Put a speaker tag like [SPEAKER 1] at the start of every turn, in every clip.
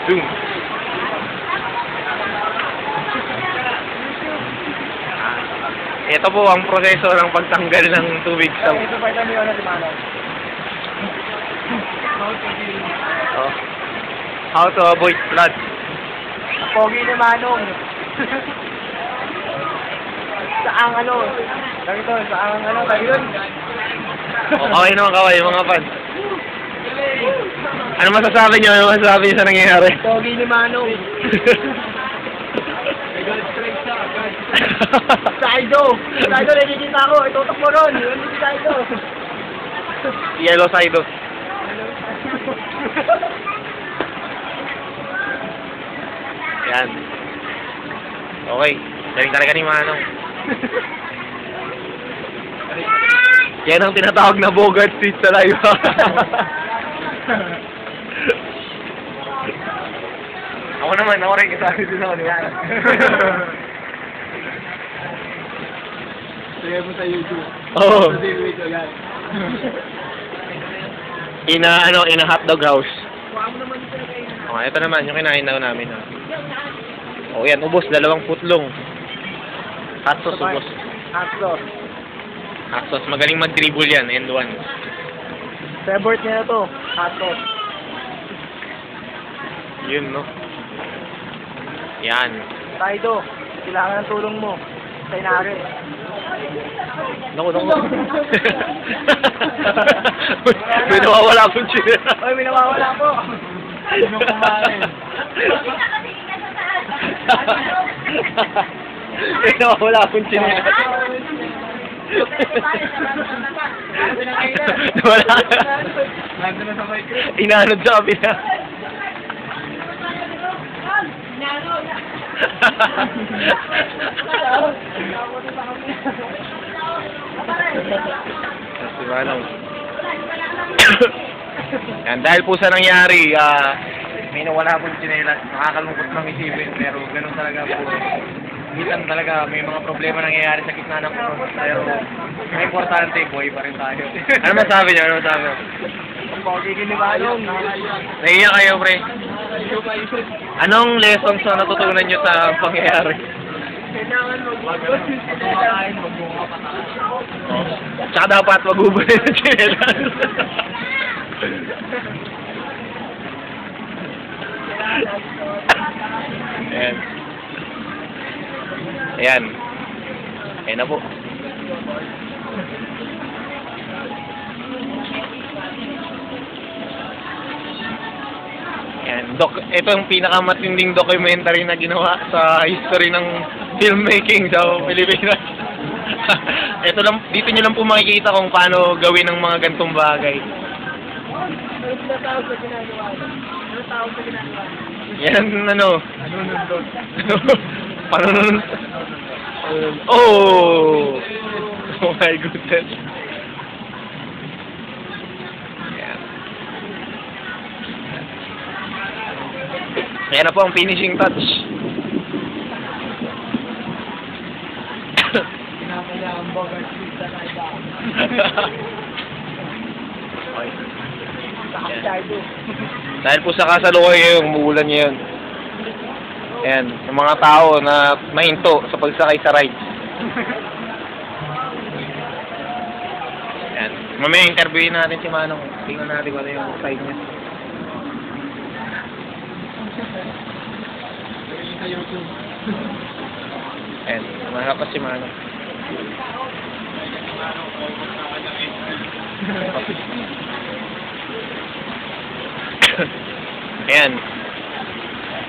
[SPEAKER 1] Zoom. Ito po ang proseso ng pagtanggal ng tubig sa...
[SPEAKER 2] Ito pa ito niyo na si Manong.
[SPEAKER 1] Oh. How to avoid flood.
[SPEAKER 2] Pogi ni Manong. Saang ano? Dito, saang ano? Tayo yun.
[SPEAKER 1] Oh, kaway naman kaway, mga fans. Ano masasabi niyo? Ano masasabi niyo sa nangyayari?
[SPEAKER 2] Pogi ni Manong. Saido! Saido, nakikita ko. Itutok mo ron. Yun si Saido.
[SPEAKER 1] Yellow Saido. Yan. Okay. Galing talaga ni Manong. Yan ang tinatawag na Bogart Street sa live. Ako naman, ako rin kasali din ako niya.
[SPEAKER 2] Sige mo sa YouTube.
[SPEAKER 1] Oo.
[SPEAKER 2] Sa video yan.
[SPEAKER 1] In a hotdog house. Okay, ito naman, yung kinain na namin. Oh, yan, ubos, 2 putlong. Hot sauce, ubos.
[SPEAKER 2] Hot sauce.
[SPEAKER 1] Hot sauce, magaling mag-dribble yan, end 1.
[SPEAKER 2] Favorite niya na to. Hot sauce.
[SPEAKER 1] Yun, no? Yan.
[SPEAKER 2] Saido, kailangan ng tulong mo. Sa inari.
[SPEAKER 1] Naku. May nawawala akong chinela.
[SPEAKER 2] Oy, may nawawala po. Sino kumain?
[SPEAKER 1] May nawawala akong chinela. Nawala.
[SPEAKER 2] Nandun na sa mic.
[SPEAKER 1] Inanod sa kabila. Si Manong. Yan, dahil po sa nangyari, may nawala pong tsinelas. Nakakalungkot lang isipin, pero ganun talaga po. Minsan talaga may mga problema nangyayari sa gitna ng puno. Pero may importante, buhay pa rin tayo. Ano masabi niyo? Ano masabi niyo?
[SPEAKER 2] Ang pogi ni Manong.
[SPEAKER 1] Naiiyak kayo, pre. Anong lessons na natutunan niyo sa pangyayari?
[SPEAKER 2] Kailangan mag-wag kumakain, mag-bunga pataas.
[SPEAKER 1] Tsaka dapat mag-ubulin ng tsinelas. Ayan. Ayan. Ayan na po. Ayan. Ito ang pinakamatinding documentary na ginawa sa history ng filmmaking sa Pilipinas. Ito lang, dito nyo lang po makikita kung paano gawin ng mga gantong bagay.
[SPEAKER 2] Ano tawag sa ginagawa? Ano tawag sa ginagawa?
[SPEAKER 1] Yan, ano?
[SPEAKER 2] Ano nandun?
[SPEAKER 1] Panunod. Oh! Oh my goodness. Yan. Yan na po ang finishing touch.
[SPEAKER 2] Kinakaya ang Bogart Street sa Naida.
[SPEAKER 1] Okay.
[SPEAKER 2] Saido.
[SPEAKER 1] Dahil po sa kasalukuyan yung umuulan ngayon. Ayan, yung mga tao na mahinto sa pagsakay sa rides. Ayan. Mamaya interviewin natin si Manong. Tingnan natin kung ano yung side niya.
[SPEAKER 2] Sa YouTube.
[SPEAKER 1] Ayan, mga pa si Manong. Ayan.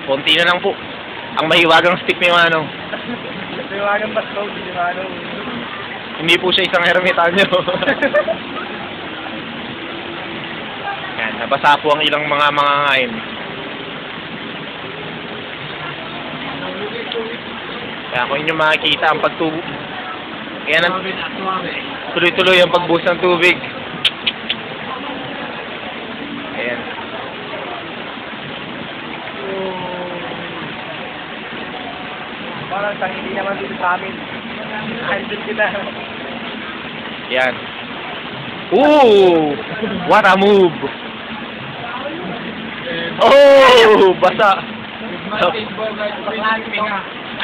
[SPEAKER 1] Konti na lang po. Ang mahiwagang stick ni Manong.
[SPEAKER 2] Mahiwagang baskog ni Manong.
[SPEAKER 1] Hindi po siya isang hermitanyo. Ayan, nabasa po ang ilang mga ngain. Kaya kung inyo makikita ang pagtubo. Ayan ang tuloy-tuloy ang pagbuhos ng tubig. Ayan.
[SPEAKER 2] Parang sa hindi naman dito sa amin. Handle kita.
[SPEAKER 1] Yan. Ooh! What a move! Oh! Oh, basa.
[SPEAKER 2] Baseball guys, sweeping nga.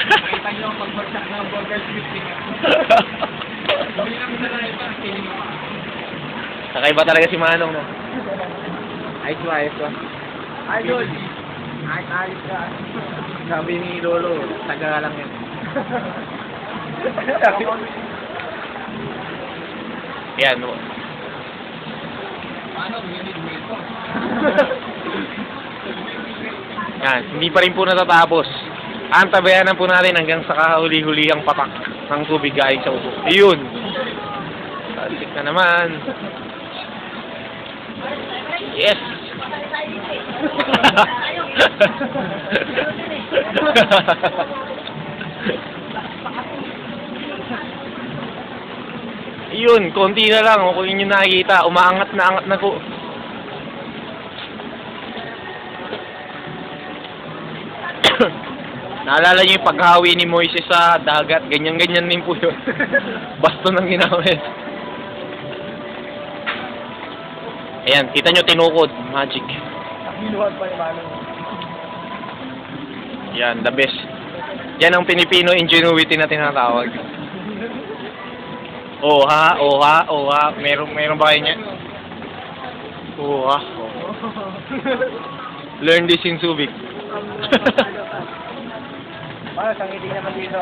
[SPEAKER 2] Nakita nyo ang pagbagsak ng burger sweeping nga. Hindi naman na lang iba, feeling mo.
[SPEAKER 1] Kakaiba talaga si Manong, no? Ayos ba, ayos ba?
[SPEAKER 2] Idol! Ayos ka.
[SPEAKER 1] Sabi ni Lolo, taga lang yan. Yan, no?
[SPEAKER 2] Ano, minigwit ko.
[SPEAKER 1] Yan, hindi pa rin po natatapos. Antabayanan po natin hanggang sa kahuli-huli ang patak ng tubig galing sa ubo. Ayun! Salik na naman. Yes! Ayun, konti na lang. Kung inyo nakikita, umaangat na angat na po. Naalala niyo yung paghawi ni Moises sa dagat, ganyan-ganyan din po yun. Basto ng ginamit. Ayan, kita nyo tinukod, magic.
[SPEAKER 2] Binuhat pa yung Manong.
[SPEAKER 1] Yan, the best. Yan ang Pilipino ingenuity na tinatawag. Oha, oha, oha. Meron ba kayo niya? Oha. Learn this in Subic.
[SPEAKER 2] Paano, sangiti naman dito.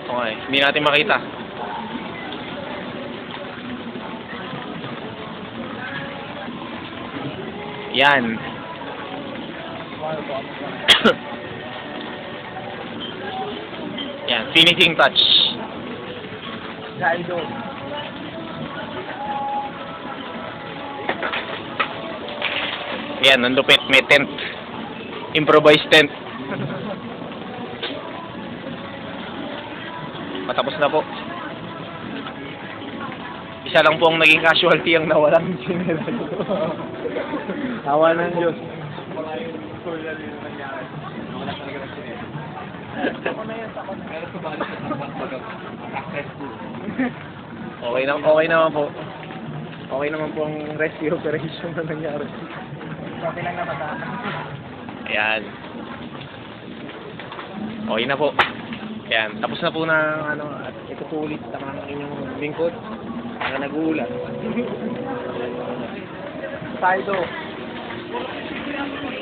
[SPEAKER 1] Okay, hindi natin makita. Yan. Yan, finishing touch.
[SPEAKER 2] Idol.
[SPEAKER 1] Yan, ang lupit. May tent. Improvised tent. Patapos na po. Isa lang po ang naging casualty ang nawalan ng sinera. Awa ng Diyos. Okay naman po. Okay naman po ang rescue operation na nangyari.
[SPEAKER 2] Okay lang naman ha.
[SPEAKER 1] Ayan. Okay na po. Ayan. Tapos na po na ano, at ito po ulit ang inyong lingkod na nagulat.
[SPEAKER 2] Sido.